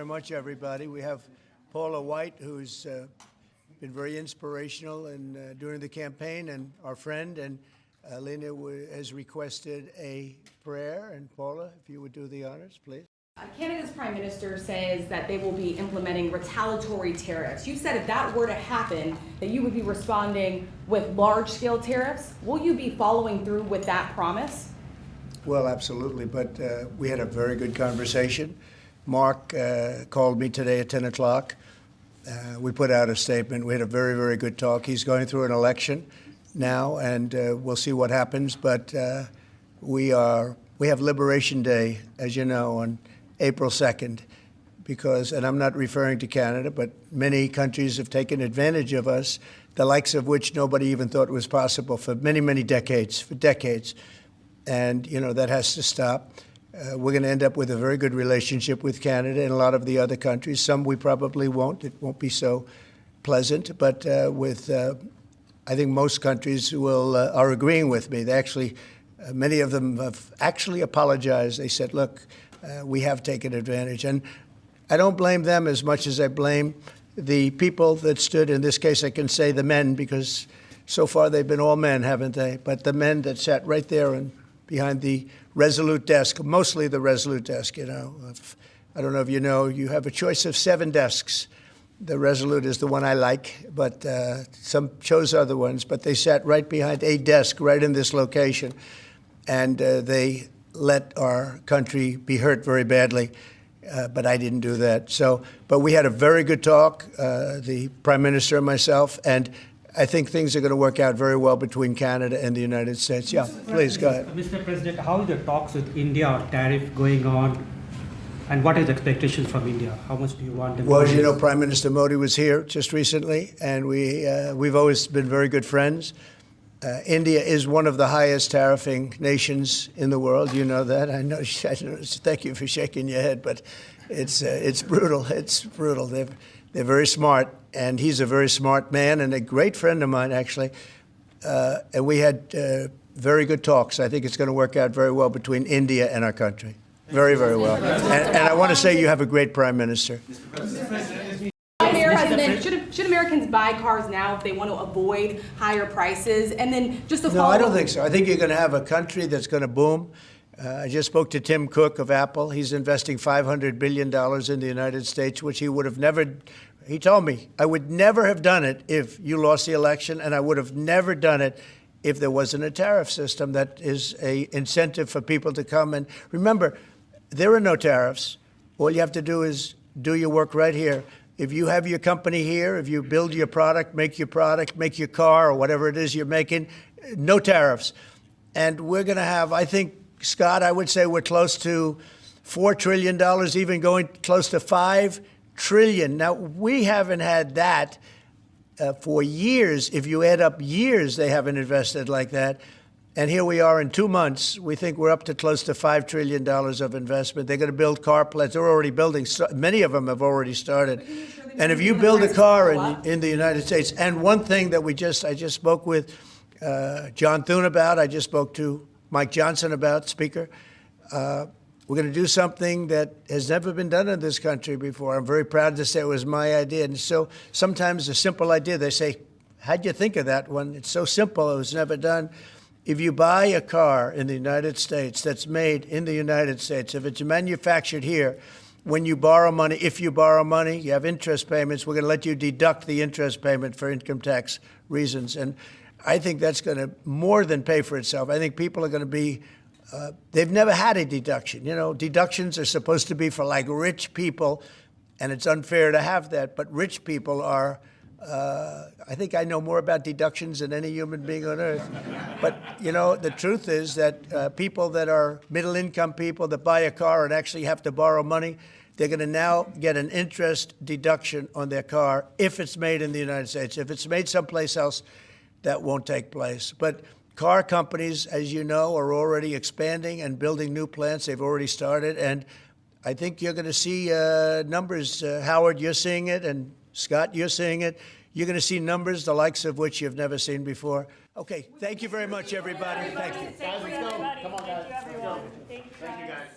very much, everybody. We have Paula White, who's been very inspirational in during the campaign, and our friend, and Lena has requested a prayer. And Paula, if you would do the honors, please. Canada's Prime Minister says that they will be implementing retaliatory tariffs. You said if that were to happen, that you would be responding with large-scale tariffs. Will you be following through with that promise? Well, absolutely, but we had a very good conversation. Mark called me today at 10 o'clock. We put out a statement. We had a very, very good talk. He's going through an election now, and we'll see what happens. But we have Liberation Day, as you know, on April 2nd, because, and I'm not referring to Canada, but many countries have taken advantage of us, the likes of which nobody even thought was possible for many, many decades, And, you know, that has to stop. We're going to end up with a very good relationship with Canada and a lot of the other countries. Some we probably won't. It won't be so pleasant. But I think most countries are agreeing with me. They actually, many of them have actually apologized. They said, look, we have taken advantage. And I don't blame them as much as I blame the people that stood. In this case, I can say the men, because so far they've been all men, haven't they? But the men that sat right there and behind the Resolute desk, mostly the Resolute desk, you know. I don't know if you know, you have a choice of 7 desks. The Resolute is the one I like, but some chose other ones. But they sat right behind a desk right in this location, and they let our country be hurt very badly. But I didn't do that. So, but we had a very good talk, the Prime Minister and myself, and I think things are going to work out very well between Canada and the United States. Yeah, please, go ahead. Mr. President, how are the talks with India on tariff going on? And what is the expectations from India? How much do you want them? Well, as you know, Prime Minister Modi was here just recently, and we've always been very good friends. India is one of the highest tariffing nations in the world. You know that. I know. Thank you for shaking your head, but it's brutal. It's brutal. They're very smart, and he's a very smart man and a great friend of mine, actually. And we had very good talks. I think it's going to work out very well between India and our country. Very, very well. And I want to say you have a great Prime Minister. Should Americans buy cars now if they want to avoid higher prices? And then just to follow No, I don't think so. I think you're going to have a country that's going to boom. I just spoke to Tim Cook of Apple. He's investing $500 billion in the United States, which he would have never, he told me, I would never have done it if you lost the election, and I would have never done it if there wasn't a tariff system that is an incentive for people to come. And remember, there are no tariffs. All you have to do is do your work right here. If you have your company here, if you build your product, make your car, or whatever it is you're making, no tariffs. And we're going to have, I think, Scott, I would say we're close to $4 trillion, even going close to $5 trillion. Now, we haven't had that for years. If you add up years, they haven't invested like that. And here we are in 2 months. We think we're up to close to $5 trillion of investment. They're going to build car plants. They're already building. Many of them have already started. And if you build a car in the United States, and one thing that I just spoke with John Thune about, I just spoke to Mike Johnson about, Speaker, we're going to do something that has never been done in this country before. I'm very proud to say it was my idea. And so sometimes a simple idea, they say, how'd you think of that one? It's so simple, it was never done. If you buy a car in the United States that's made in the United States, if it's manufactured here, when you borrow money, if you borrow money, you have interest payments, we're going to let you deduct the interest payment for income tax reasons. And I think that's going to more than pay for itself. I think people are going to be, they've never had a deduction. You know, deductions are supposed to be for like rich people, and it's unfair to have that. But rich people are, I think I know more about deductions than any human being on earth. But, you know, the truth is that people that are middle-income people that buy a car and actually have to borrow money, they're going to now get an interest deduction on their car if it's made in the United States. If it's made someplace else, that won't take place. But car companies, as you know, are already expanding and building new plants. They've already started. And I think you're going to see numbers. Howard, you're seeing it, and Scott, you're seeing it. You're going to see numbers the likes of which you've never seen before. Okay, thank you very much, everybody. Thank you. Guys, let's go. Come on, guys. Thank you, everyone. Thank you, guys.